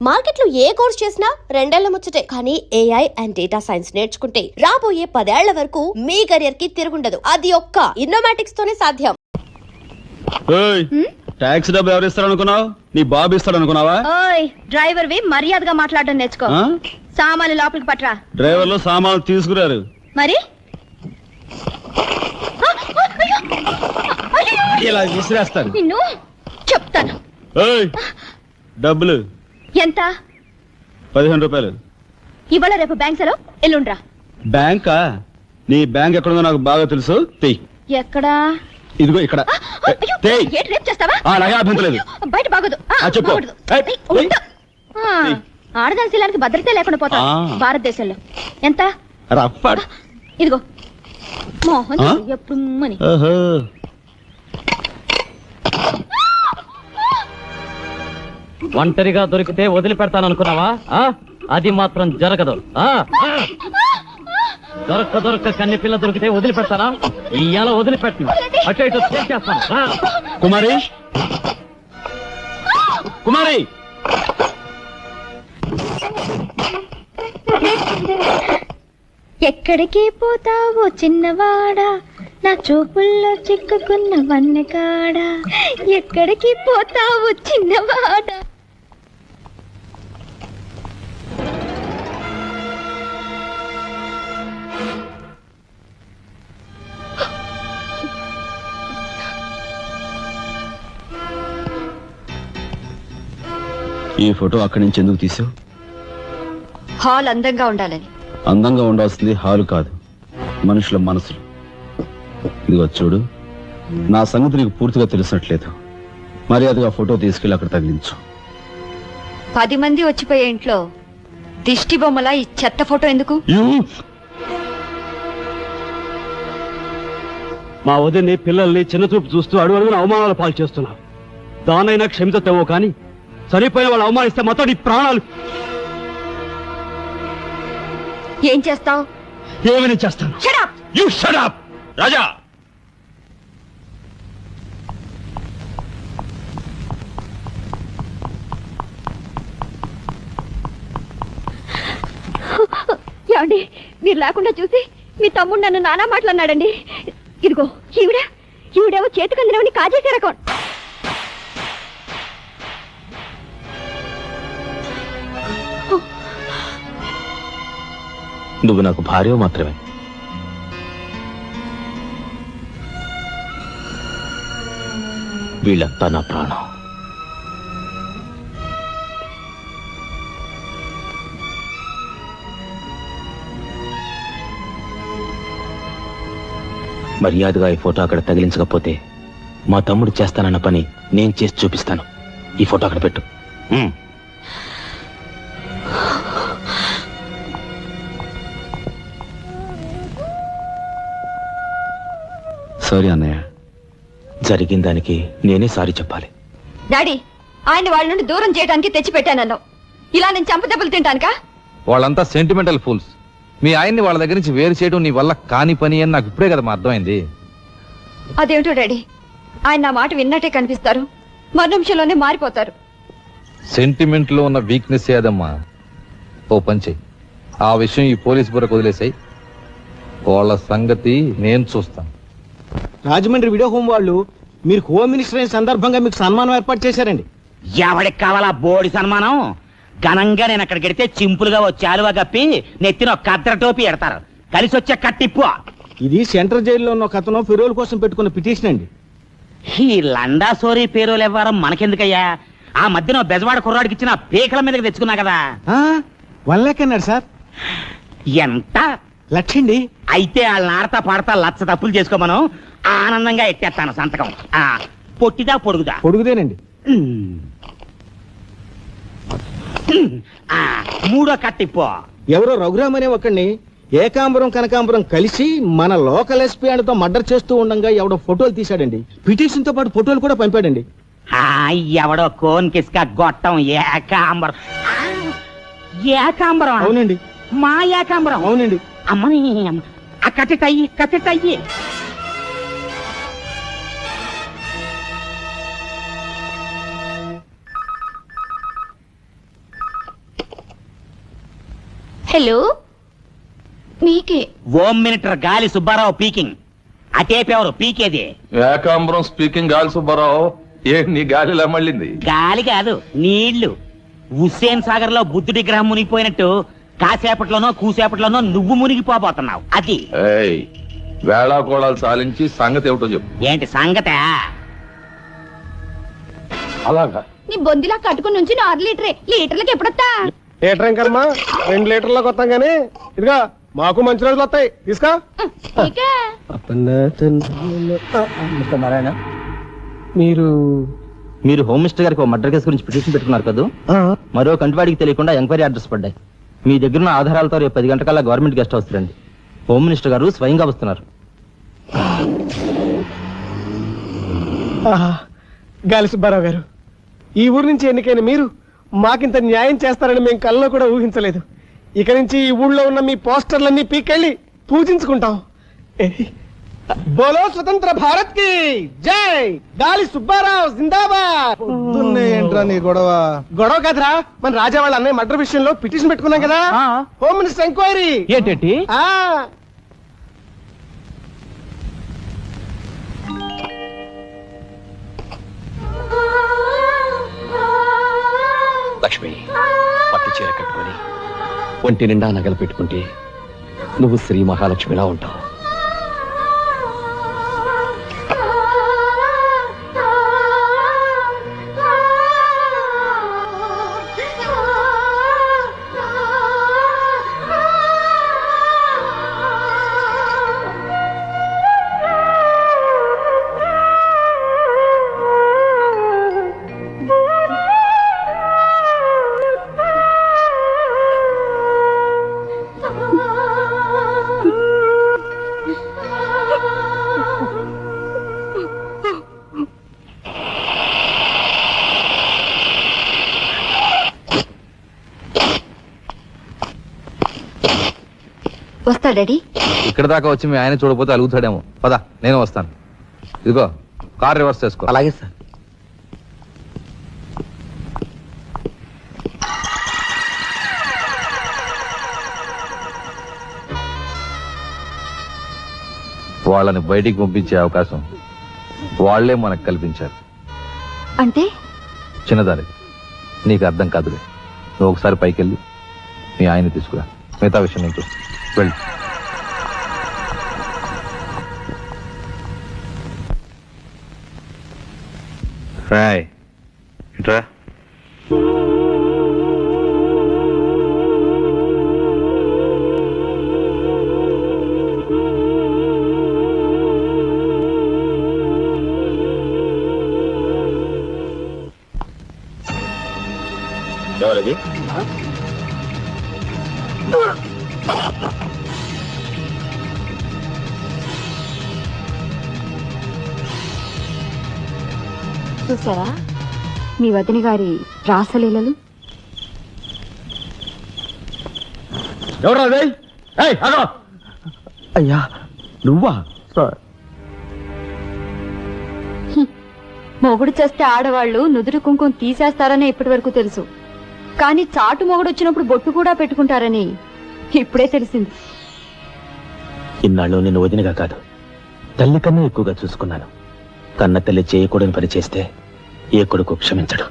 మార్కెట్లో ఏ కోర్స్ చేసినా రెండేళ్ల ముచ్చటే. కానీ ఏఐ అండ్ డేటా సైన్స్ నేర్చుకుంటే రాబోయే 10 ఏళ్ల వరకు మీ కెరియర్ కి తిరుగుండదు. అది ఒక్క ఇన్నోమాటిక్స్ తోనే సాధ్యం. టాక్సీ డబ్బు ఎవరు ఇస్తారు అనుకున్నావు? నీ బాబు ఇస్తాడు అనుకున్నావా? డ్రైవర్ వి మర్యాదగా మాట్లాడడం నేర్చుకో. సామాన్లు లోపలికి పట్రా. డ్రైవర్లు సామాన్లు తీసుకురారు. మరి ఇలా విసిరేస్తారు. నిన్ను చెప్తాను. డబ్బులు ఎంత? 15 రూపాయలు. ఇవాళ రేపు బ్యాంక్ సెలవు, ఎల్లుండ్రా. బ్యాంకా? నీ బ్యాంక్ ఎక్కడుందో నాకు బాగా తెలుసు. ఎక్కడా? ఇదిగో ఇక్కడ. అభ్యంతరం లేదు. బయట బాగోదు. ఆడదాని శీలానికి భద్రత లేకుండా పోతా భారతదేశంలో. ఎంత? ఇదిగో మోహన్ ఎప్పుడు మని. ఒంటరిగా దొరికితే వదిలిపెడతాననుకున్నావా? అది మాత్రం జరగదు. దొరక్క కన్ని పిల్ల దొరికితే వదిలిపెడతానా? ఇయ్యాల వదిలిపెట్టను. అటు ఇటు చేస్తాను. కుమారి, కుమారి, ఎక్కడికి పోతావో చిన్నవాడా, నా చూపుల్లో చిక్కుకున్న వన్నెకాడా. ఎక్కడికి పోతావో చిన్నవాడా. ఈ ఫోటో అక్కడి నుంచి ఎందుకు తీసావు? హాల్ అందంగా ఉండాలని. అందంగా ఉండాల్సింది హాలు కాదు, మనుషుల మనసులు. ఇదిగో చూడు, నా సంగతి నీకు పూర్తిగా తెలిసినట్లేదు. మర్యాదగా ఫోటో తీసుకెళ్ళి అక్కడ తగిలించు. 10 మంది వచ్చిపోయే ఇంట్లో దిష్టి బొమ్మలా ఈ చెత్త ఫోటో ఎందుకు? మా వదిని పిల్లల్ని చిన్నచూపు చూస్తూ అడుగున అవమానాలు పాలు చేస్తున్నావు. దానైనా క్షమితేవో కానీ చనిపోయిన వాళ్ళు అవమానిస్తే మొత్తం నీ ప్రాణాలు. ఏం చేస్తావు? ఏమైనా చేస్తాను. రాజా, ఏమండి, మీరు లేకుండా చూసి మీ తమ్ముడు నన్ను నానా మాట్లాడినాడండి. ఇదిగో ఈవిడేమో చేతికి అందినవని కాజేసే రకం. నువ్వు నాకు భార్య మాత్రమే. వీళ్ళంతా నా ప్రాణం. మర్యాదగా ఈ ఫోటో అక్కడ తగిలించకపోతే మా తమ్ముడు చేస్తానన్న పని నేను చేసి చూపిస్తాను. ఈ ఫోటో అక్కడ పెట్టు. సారీ అన్నయ్య. జరిగిన దానికి నేనే సారీ చెప్పాలి. డాడీ, ఆయన వాళ్ళ నుండి దూరం చేయడానికి తెచ్చి పెట్టానన్నావు. ఇలా నేను చంపదెబ్బలు తింటానుకా? వాళ్ళంతా సెంటిమెంటల్ ఫూల్స్. మీ ఆయన్ని వాళ్ళ దగ్గర నుంచి వేరు చేయడం నీ వల్ల కాని పని అని నాకు ఇప్పుడే కదా అర్థమైంది. అదేమిటో డాడీ, ఆయన నా మాట విన్నట్టే కనిపిస్తారు, మరు నిమిషంలోనే మారిపోతారు. సెంటిమెంట్ లో ఉన్న వీక్నెస్ ఏదమ్మా. ఓ పని చెయ్యి, ఆ విషయం ఈ పోలీస్ బుర్రకు వదిలేసాయి. వాళ్ళ సంగతి నేను చూస్తాను. రాజమండ్రి వీడియో హోమ్ వాళ్ళు మీరు హోమ్ మినిస్టర్ అయిన సందర్భంగా మీకు సన్మానం ఏర్పాటు చేశారండి. ఎవడికి కావాలా బోడి సన్మానం? ఘనంగా నేను అక్కడికి వెడితే చింపులుగా ఓ చాలువా కప్పి నెత్తిన కద్దర టోపీ ఎడతారు. కలిసి వచ్చే కట్టిప్పు. ఇది సెంట్రల్ జైల్లో ఉన్న ఒక అతను ఫిరోల్ కోసం పెట్టుకున్న పిటిషన్ అండి. ఈ లండా సోరీ పేరోలు ఇవ్వడం మనకెందుకయ్యా? ఆ మధ్యన బెజవాడ కుర్రాడికి ఇచ్చిన పీకల మీదకి తెచ్చుకున్నా కదా. 1 లక్ష అన్నాడు సార్. ఎంత? 1 లక్ష అండి. అయితే వాళ్ళని ఆడతా పాడతా లచ్చ తప్పులు చేసుకోమను. ఆనందంగా ఎట్టేస్తాను సంతకం. పొట్టిదా పొడుగుదా? పొడుగుదేనండి. మూడో కట్టిప్పు. ఎవరో రఘురామ్ అనే ఒకడిని ఏకాంబరం కనకాంబరం కలిసి మన లోకల్ ఎస్పీ తో మర్డర్ చేస్తూ ఉండగా ఎవడో ఫోటోలు తీశాడండి. పిటిషన్ తో పాటు ఫోటోలు కూడా పంపాడండి. ఎవడో కోన్ కిస్క గొట్టం ఏకాంబరం. ఏకాంబరం? అవునండి. మా ఏకాంబరం? అవునండి. అమ్మని కట్టెటయ్యి. హలో మీకే ఓం మినిటర్ గాలి సుబ్బారావు పీకింగ్. అటేపెవరు పీకేది? ఏకాంబరం స్పీకింగ్ గాలి సుబ్బారావు. నీ గాలిలా మళ్ళింది? గాలి కాదు, నీళ్లు. హుస్సేన్ సాగర్ లో బుద్ధుడి గ్రహం మునిగిపోయినట్టు కాసేపట్లోనో కూసేపట్లోనో నువ్వు మునిగిపోబోతున్నావు. అది ఏయ్, వేళాకోళాలు సాలించి సంగతి ఏమిటో చెప్పు. ఏంటి సంగతే? అలాగా? నీ బొందిలా కట్టుకుని నుంచి 6 లీటరే, లీటర్లకు ఎప్పుడొస్తా? లీటర్ ఇంకమ్మా 2 లీటర్లకు వస్తాం గానీ ఇదిగా మాకు మంచి రోజులు వస్తాయి తీసుకో. ఇకే నారాయణ, మీరు హోమ్ మినిస్టర్ గారికి ఒక మర్డర్ కేసు గురించి పిటిషన్ పెట్టుకున్నారు కదా. మరో కంటివాడికి తెలియకుండా ఎంక్వైరీ అడ్రస్ పడ్డాయి. మీ దగ్గర ఉన్న ఆధారాలతో రేపు 10 గంటకల్లా గవర్నమెంట్ గెస్ట్ హౌస్ రండి. హోమ్ మినిస్టర్ గారు స్వయంగా వస్తున్నారు. గాలి సుబ్బారావు గారు, ఈ ఊరు నుంచి ఎన్నికైన మీరు మాకింత న్యాయం చేస్తారని మేము కల్లో కూడా ఊహించలేదు. ఇక నుంచి ఈ ఊళ్ళో ఉన్న మీ పోస్టర్లన్నీ పీకెళ్ళి పూజించుకుంటాం. బోలో స్వతంత్ర భారత్ కి జై. గాలి సుబ్బారావు జిందాబాద్. ఏంట్రా నీ గొడవ? గొడవ కాదురా, మన రాజా వాళ్ళ అన్నయ్య మర్డర్ విషయంలో పిటిషన్ పెట్టుకున్నాం కదా. Home minister enquiry. ఏంటి? లక్ష్మి, పట్టు చీర కట్టుకొని ఒంటి నిండా నగలు పెట్టుకుంటే నువ్వు శ్రీ మహాలక్ష్మిలా ఉంటావు. వస్తా డాడీ. ఇక్కడ దాకా వచ్చి మీ ఆయన చూడపోతే అలుగుతాడేమో. పద, నేను వస్తాను. ఇదిగో కార్ రివర్స్ చేసుకో. అలాగే సార్. వాళ్ళని బయటికి పంపించే అవకాశం వాళ్లే మనకు కల్పించారు. అంటే చిన్నదారి, నీకు అర్థం కాదులే. నువ్వు ఒకసారి పైకి వెళ్ళి మీ ఆయన్ని తీసుకురా. మిగతా విషయం నేను చూస్తాను. వెళ్ళు. రాయ్ ఇట్రా. ఎవరది? చూసారా మీ వదిన గారి రాసలీలలు? ఎవరు? అయ్యా, నువ్వా? మొగుడు చేస్తే ఆడవాళ్ళు నుదురు కుంకుమ తీసేస్తారని ఇప్పటి వరకు తెలుసు, కానీ చాటు మొగుడు వచ్చినప్పుడు బొట్టు కూడా పెట్టుకుంటారని ఇప్పుడే తెలిసింది. ఇన్నాళ్ళు నిన్ను వదినగా కాదు, తల్లి కన్నా ఎక్కువగా చూసుకున్నాను. కన్న తల్లి చేయకూడని పని చేస్తే ఏ కొడుకు క్షమించడు.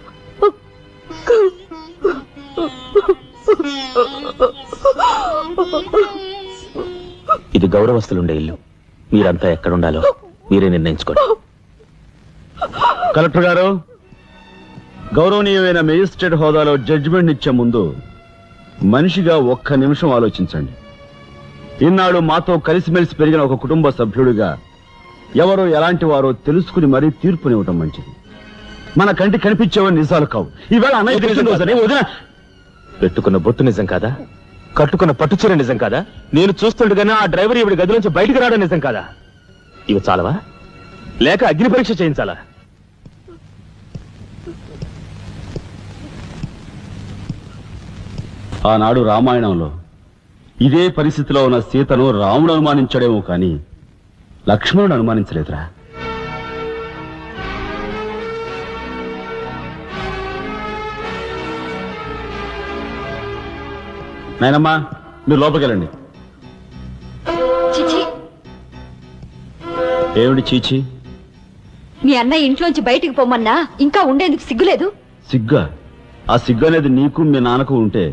ఇది గౌరవస్తులుండే ఇల్లు. మీరంతా ఎక్కడుండాలో మీరే నిర్ణయించుకోండి. కలెక్టర్ గారు, గౌరవనీయమైన మేజిస్ట్రేట్ హోదాలో జడ్జిమెంట్ ఇచ్చే ముందు మనిషిగా ఒక్క నిమిషం ఆలోచించండి. ఇన్నాళ్ళు మాతో కలిసిమెలిసి పెరిగిన ఒక కుటుంబ సభ్యుడిగా ఎవరో ఎలాంటి వారో తెలుసుకుని మరీ తీర్పునివ్వటం మంచిది. మన కంటి కనిపించేవని నిజాలు కావు. ఈవేళ అన్నయ్య తెలిసిందోసరి వదిన పెట్టుకున్న బొట్టు నిజం కాదా? కట్టుకున్న పట్టుచీర నిజం కాదా? నేను చూస్తుండగానే ఆ డ్రైవర్ ఇవిడి గది నుంచి బయటకు రావడం నిజం కాదా? ఇవి చాలవా, లేక అగ్ని పరీక్ష చేయించాలా? ఆనాడు రామాయణంలో ఇదే పరిస్థితిలో ఉన్న సీతను రాముడు అనుమానించడేమో కానీ లక్ష్మణుడు అనుమానించలేదురా. నాయనమ్మా, మీరు లోపలికి వెళ్ళండి. చిచి, ఏమిటి చీచి? మీ అన్నయ్య ఇంట్లోంచి బయటికి పొమ్మన్నా ఇంకా ఉండేందుకు సిగ్గులేదు? సిగ్గా? ఆ సిగ్గు అనేది నీకు మీ నాన్నకు ఉంటే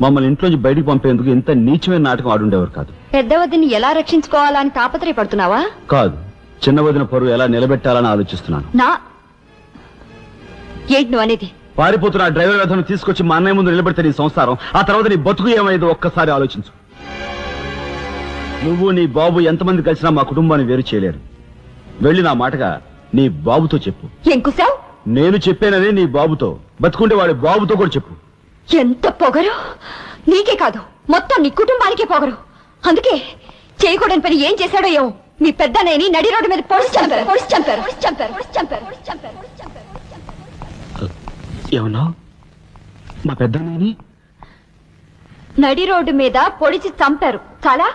మమ్మల్ని ఇంట్లోంచి బయటికి పంపేందుకు ఇంత నీచమైన నాటకం ఆడుండేవారు కాదు. పెద్దవదిని ఎలా రక్షించుకోవాలా అని తాపత్రయపడుతున్నావా? కాదు, చిన్న వదిన పరువు ఎలా నిలబెట్టాలని ఆలోచిస్తున్నాను. ఏంటి నువ్వు అనేది? పారిపోతున్న ఆ డ్రైవర్ వ్యధను తీసుకొచ్చి మా అన్నయ్య ముందు నిలబెడితే నీ సంసారం, ఆ తర్వాత నీ బతుకు ఏమైందో ఒక్కసారి ఆలోచించు. నువ్వు నీ బాబు ఎంతమంది కలిసినా మా కుటుంబాన్ని వేరు చేయలేరు. వెళ్ళి నా మాటగా నీ బాబుతో చెప్పు. ఏం కుసావ్? నేను చెప్పానని నీ బాబుతో, బతుకుంటే వాడి బాబుతో కూడా చెప్పు. ఎంత పొగరు! నీకే కాదు, మొత్తం నీ కుటుంబానికే పొగరు. అందుకే చేయకూడని పని ఏం చేశాడో ఏమో మీ పెద్దనేని నడి రోడ్డు మీద పొడిచి చంపారు. ఏమన్నా? మా పెద్దనేని నడి రోడ్డు మీద పొడిచి చంపారు. చాలా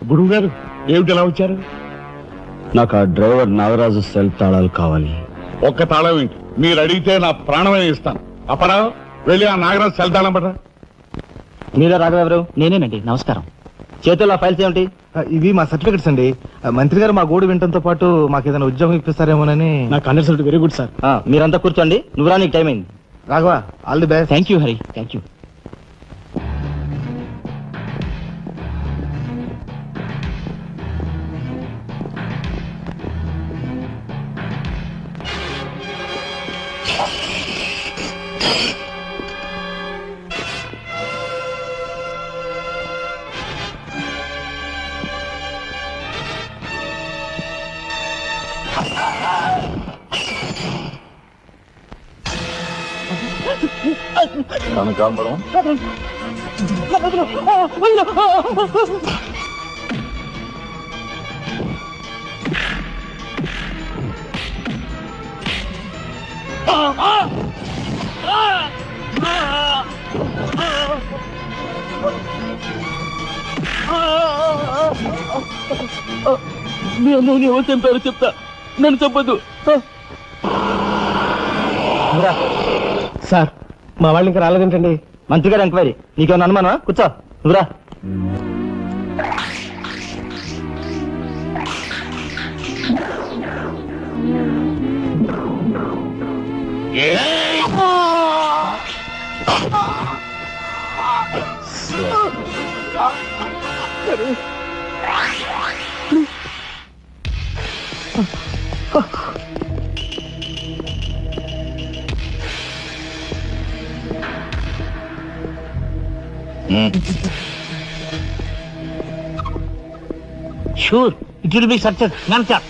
గురువు గారు ఏమిటి ఎలా వచ్చారు? నాకు ఆ డ్రైవర్ నాగరాజు సెల్ తాళాలు కావాలి. ఒక్క తాళం ఏంటి, మీరు అడిగితే నా ప్రాణమే ఇస్తాను. అపరావు వెళ్ళి ఆ నాగరాజు సెల్ తాళం పడరా. మీరా రాఘవ ఎవరు? నేనేనండి. నమస్కారం. చేతుల్లో ఫైల్స్ ఏమిటి? ఇవి మా సర్టిఫికెట్స్ అండి. మంత్రి గారు మా గోడు వినటంతో పాటు మాకు ఏదైనా ఉద్యోగం ఇప్పిస్తారేమోనని. నా కన్సల్ట్ వెరీ గుడ్ సార్. మీరంతా కూర్చోండి. నువ్వు రా, నీకు టైం అయింది. Raghava, all the best. Thank you Hari, thank you. కనకాంబరం, నేను ఎవరు చంపారో చెప్తా, నన్ను చంపద్దు. సార్, మా వాళ్ళు ఇంకా రాలేదేంటండి? మంత్రి గారు ఎంక్వైరీ. నీకేమన్నా అనుమానమా? కూర్చో, నువ్వురా. Sure, it will be success. నన్సర్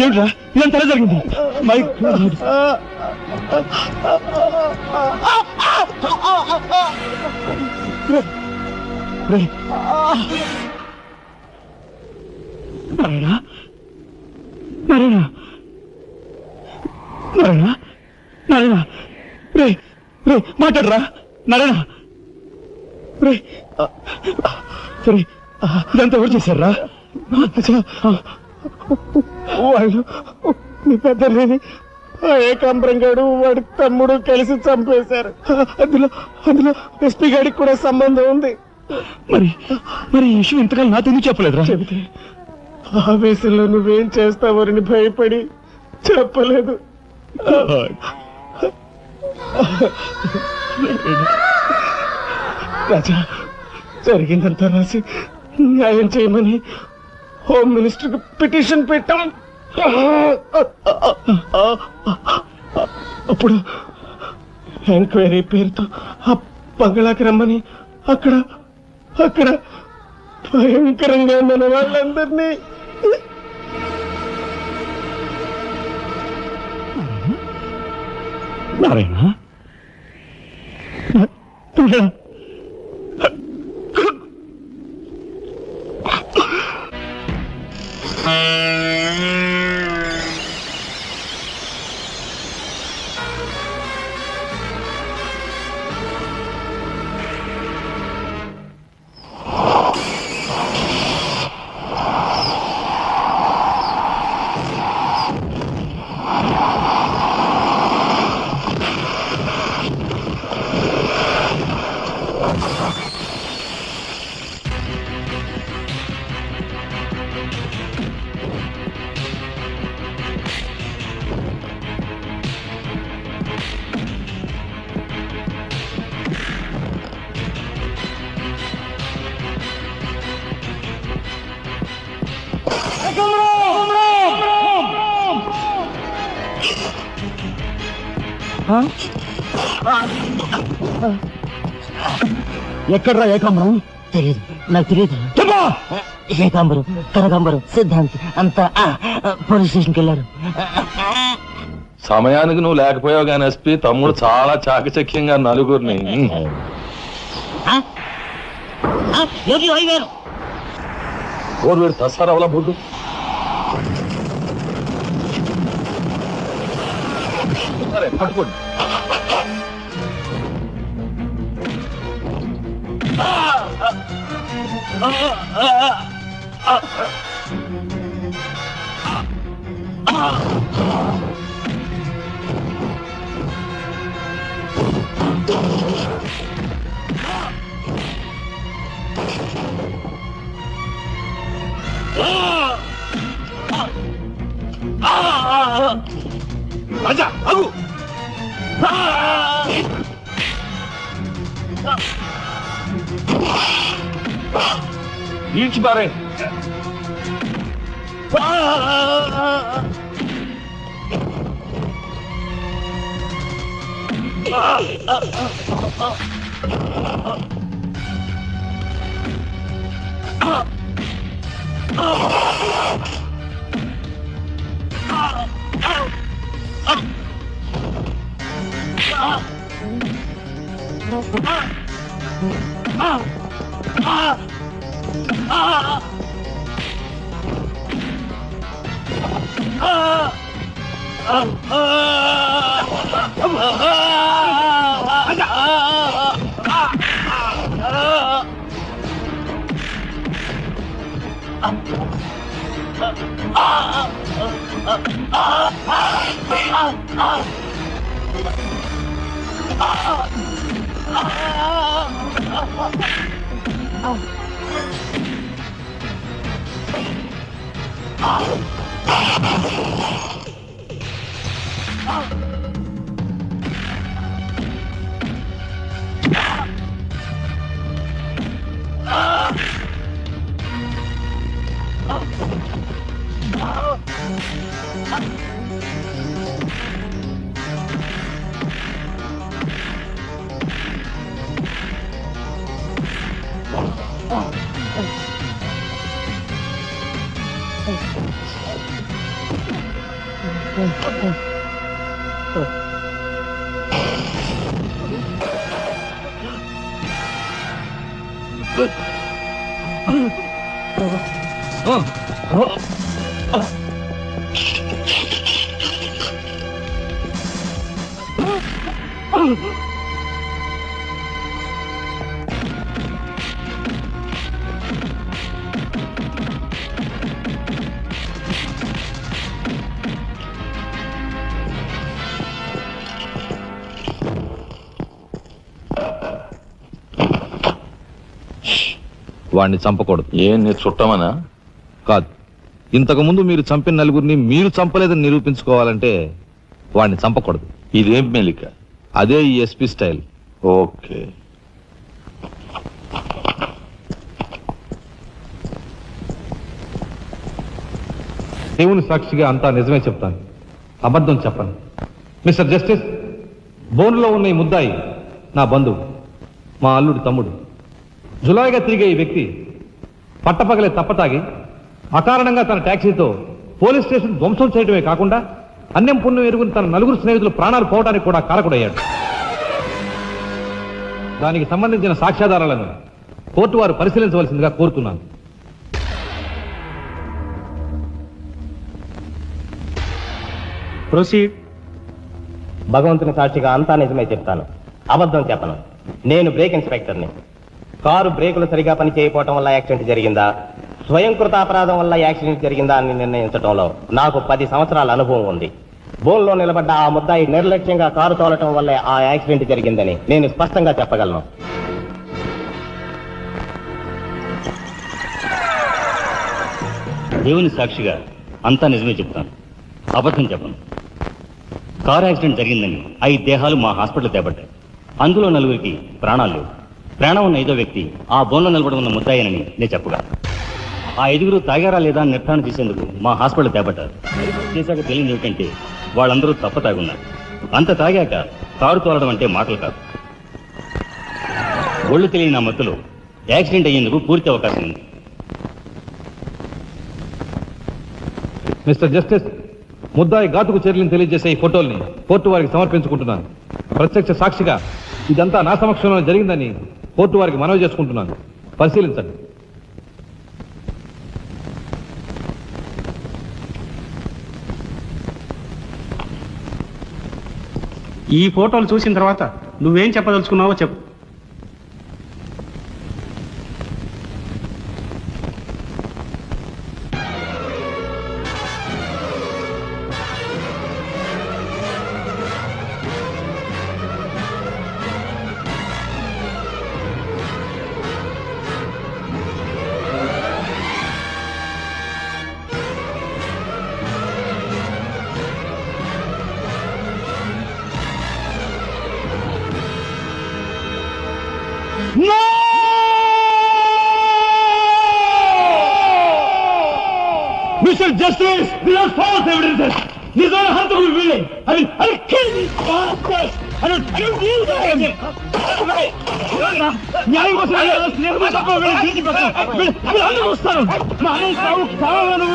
ఏమిట్రా ఇదంతా ఎలా జరిగింది? నారాయణ, నారాయణ నారాయణ రే రే మాట్లాడరా నారాయణ రే సరే ఇదంతా ఎవరు చేశారా? వాళ్ళు మీ పెద్దలేని ఏకాంబరం గారు వాడి తమ్ముడు కలిసి చంపేశారు. అందులో అందులో ఎస్పీ గారికి కూడా సంబంధం ఉంది. మరి మరి ఈ విషయం ఇంతకాలం నాతో ఎందుకు చెప్పలేదురా? చెబితే ఆవేశంలో నువ్వేం చేస్తావని భయపడి చెప్పలేదు. రాజా, జరిగిందంతా రాసి న్యాయం చేయమని హోమ్ మినిస్టర్ పిటిషన్ పెట్టాం. అప్పుడు ఎంక్వైరీ పేరుతో ఆ బంగ్లాకి రమ్మని అక్కడ అక్కడ భయంకరంగా మన వాళ్ళందరినీ నారాయణ ఎక్కడ్రా ఏకాంబరం? తెలియదు, నాకు తెలియదు. ఏకాంబరం, కనకాంబరం, సిద్ధాంత్ అంతా పోలీస్ స్టేషన్కి వెళ్ళారు. సమయానికి నువ్వు లేకపోయావు కానీ ఎస్పీ తమ్ముడు చాలా చాకచక్యంగా నలుగురిని ఓరు తస్సారవలా బొడ్డు సరే పట్టుకోండి. రాజా అగు ఈడ్చి బారే వాణ్ణి చంపకూడదు. ఏం నీ చుట్టమనా? కాదు, ఇంతకు ముందు మీరు చంపిన నలుగురిని మీరు చంపలేదని నిరూపించుకోవాలంటే వాణ్ణి చంపకూడదు. ఇదేం మెలిక? అదే ఈ ఎస్పీ స్టైల్. ఓకే. దేవుని సాక్షిగా అంతా నిజమే చెప్తాను, అబద్ధం చెప్పను. మిస్టర్ జస్టిస్, బోన్లో ఉన్న ఈ ముద్దాయి నా బంధువు, మా అల్లుడి తమ్ముడు. జులాయిగా తిరిగే ఈ వ్యక్తి పట్టపగలే తప్పతాగి అకారణంగా తన ట్యాక్సీతో పోలీస్ స్టేషన్ ధ్వంసం చేయడమే కాకుండా అన్యం పుణ్యం ఎరుగుని తన నలుగురు స్నేహితులు ప్రాణాలు పోవడానికి కూడా కారకుడయ్యాడు. దానికి సంబంధించిన సాక్ష్యాధారాలను కోర్టు వారు పరిశీలించవలసిందిగా కోరుతున్నాను. ప్రొసీడ్. భగవంతుని సాక్షిగా అంతా నిజమే చెప్తాను, అబద్ధం చెప్పను. నేను బ్రేక్ ఇన్స్పెక్టర్ని. కారు బ్రేకులు సరిగా పని చేయకపోవటం వల్ల యాక్సిడెంట్ జరిగిందా, స్వయంకృత అపరాధం వల్ల యాక్సిడెంట్ జరిగిందా అని నిర్ణయించడంలో నాకు 10 సంవత్సరాల అనుభవం ఉంది. బోన్లో నిలబడ్డ ఆ ముద్దాయి నిర్లక్ష్యంగా కారు తోలటం వల్లే ఆ యాక్సిడెంట్ జరిగిందని నేను స్పష్టంగా చెప్పగలను. దేవుని సాక్షిగా అంతా నిజమే చెప్తాను, అబద్ధం చెప్పను. కారు యాక్సిడెంట్ జరిగిందని 5 దేహాలు మా హాస్పిటల్ తేబడ్డాయి. అందులో 4గురికి ప్రాణాలు లేవు. ప్రాణం ఉన్న 5వ వ్యక్తి ఆ బోన్లో నిలబడి ఉన్న ముద్దాయనని నేను చెప్పగా ఆ 5గురు తాగారా లేదా అని నిర్ధారణ చేసేందుకు మా హాస్పిటల్ తేబడ్డారు. చేశాక తెలియదు ఏమిటంటే వాళ్ళందరూ తప్ప తాగున్నారు. అంత తాగాక కారు తోలడం అంటే మాటలు కాదు. ఒళ్ళు తెలియని ఆ మత్తులో యాక్సిడెంట్ అయ్యేందుకు పూర్తి అవకాశం ఉంది. మిస్టర్ జస్టిస్, ముద్దాయి ఘాతుకు చర్యలను తెలియజేసే ఈ ఫోటోల్ని కోర్టు వారికి సమర్పించుకుంటున్నాను. ప్రత్యక్ష సాక్షిగా ఇదంతా నా సమక్షంలో జరిగిందని కోర్టు వారికి మనవి చేసుకుంటున్నాను. పరిశీలించండి. ఈ ఫోటోలు చూసిన తర్వాత నువ్వేం చెప్పదలుచుకున్నావో చెప్పు. Mister justice, these are false evidences. These are hantable willing. I will kill these bastards. I will kill them. న్యాయం కోసం స్నేహం తప్ప వీళ్ళు అందరూ వస్తారు. మనం కావాలను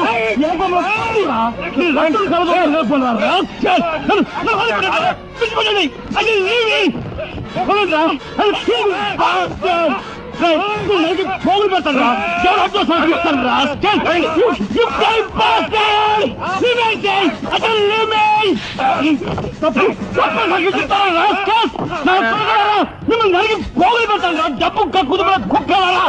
రక్తం కలదు. పోగులు పెడతాను రా, ఎవరు సంస్కరిస్తాను రా. మిమ్మల్ని నరికి పోగులు పెడతాను రా. డబ్బు కుదురు కుక్కలారా.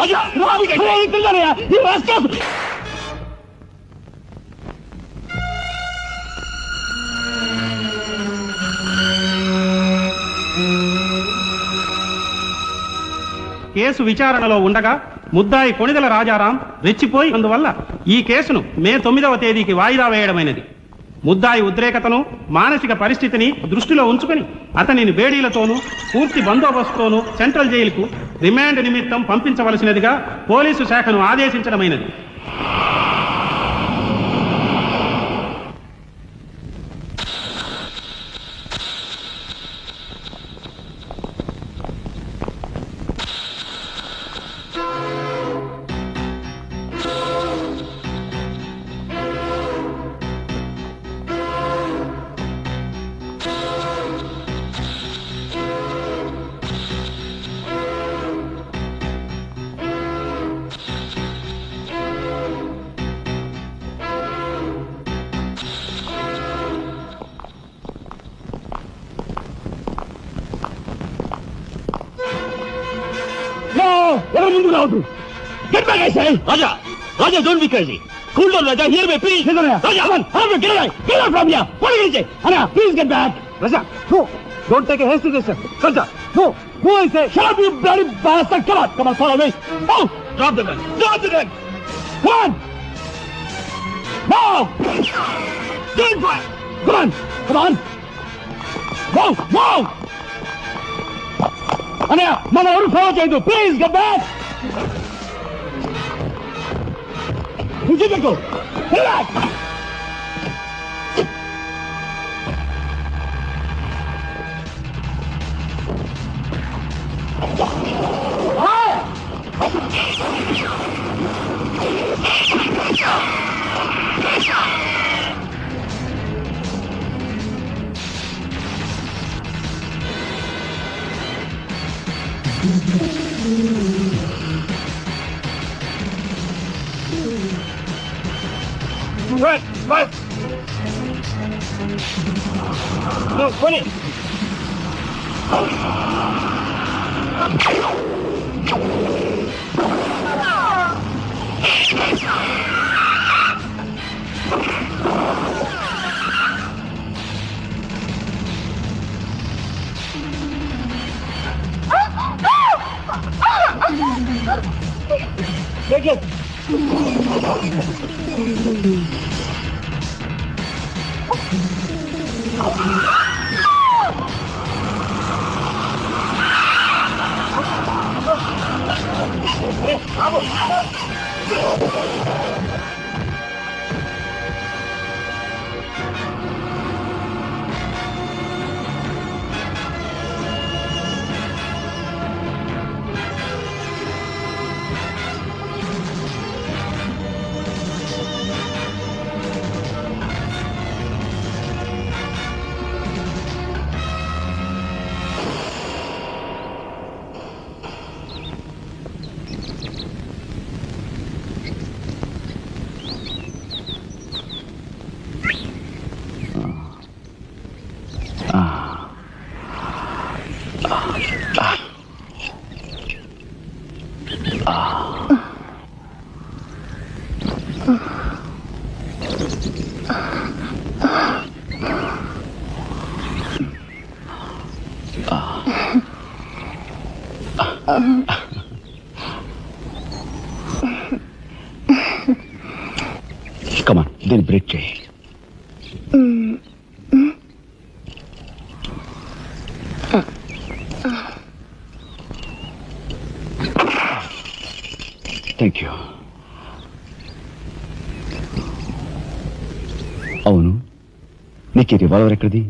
కేసు విచారణలో ఉండగా ముద్దాయి కొణిదెల రాజారాం రెచ్చిపోయి అందువల్ల ఈ కేసును మే 9వ తేదీకి వాయిదా వేయడమైనది. ముద్దాయి ఉద్రేకతను, మానసిక పరిస్థితిని దృష్టిలో ఉంచుకుని అతనిని బేడీలతోనూ పూర్తి బందోబస్తుతోనూ సెంట్రల్ జైలుకు రిమాండ్ నిమిత్తం పంపించవలసినదిగా పోలీసు శాఖను ఆదేశించడమైనది. ముందుకు రావద్దు. Get back, I say. Raja, Raja, don't be crazy. Cool down, Raja. Hear me, please. Raja, come on. Get away. Get out from here. What are you going to say? Anna, please get back. Raja, no. Don't take a hasty decision. Raja, no. No, I say. Shut up, you bloody bastard. Come on, follow me. Oh, drop the gun. Drop the gun. Come on. No. Don't go. Come on. Come on. Whoa. Anna, Mama, what follow cheyadu. Please get back. Get back. Right. No, funny. Take it. Come on, then break చేయి. Thank you. అవును, నీకు ఈ revolver ఎక్కడిది?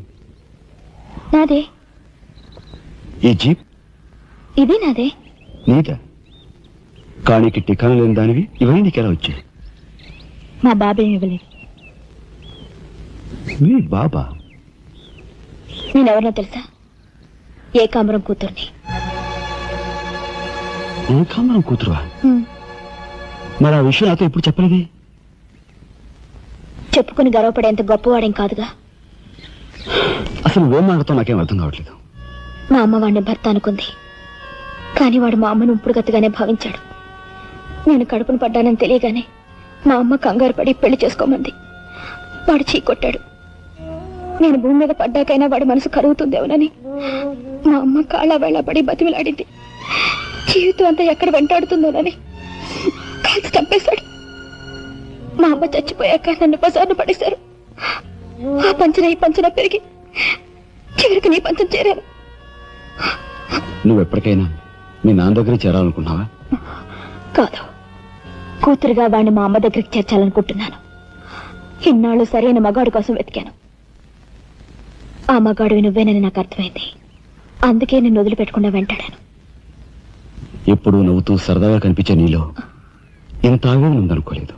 నాదే. ఈ jeep? ఇది నాదే. నీదా? కానీ టికానా లేని దానివి ఇవన్నీ నీకెలా వచ్చాయి? మా బాబే ఇవ్వలేదు. మీ బాబా? నేనెవరినో తెలుసా? ఏకాంబరం కూతుర్ని. ఏకాంబరం కూతురువా? మరి ఆ విషయం నాతో ఇప్పుడు చెప్పలేదే? చెప్పుకుని గర్వపడేంత గొప్పవాడేం కాదుగా. అసలు ఏం మాట్లాడుతావు నాకేం అర్థం కావట్లేదు. మా అమ్మ వాడిని భర్త అనుకుంది, కానీ వాడు మా అమ్మను ఇప్పుడు గతిగానే భావించాడు. నేను కడుపును పడ్డానని తెలియగానే మా అమ్మ కంగారు పడి పెళ్లి చేసుకోమంది. వాడు చీకొట్టాడు. నేను భూమి మీద పడ్డాకైనా వాడి మనసు కరుగుతుందేమోనని మా అమ్మ కాళ్ళ వేళ పడి బతిమిలాడింది. జీవితం అంతా ఎక్కడ వెంటాడుతుందోనని కాల్చి చంపేశాడు. మా అమ్మ చచ్చిపోయాక నన్ను బజార్ను పడేశారు. ఆ పంచన ఈ పంచన పెరిగి చివరికి నీ పంచం చేరాను. నువ్వు ఎప్పటికైనా మీ నాన్న దగ్గర చేరాలనుకున్నావా? కాదు, కూతురుగా వాడిని మా అమ్మ దగ్గరికి చేర్చాలనుకుంటున్నాను. ఇన్నాళ్ళు సరైన మగాడు కోసం వెతికాను. ఆ మగాడు నువ్వేనని నాకు అర్థమైంది. అందుకే నేను వదిలిపెట్టకుండా వెంటాడాను. ఎప్పుడూ నవ్వుతూ సరదాగా కనిపించే నీలో ఇంత ఆవేదన ఉందనుకోలేదు.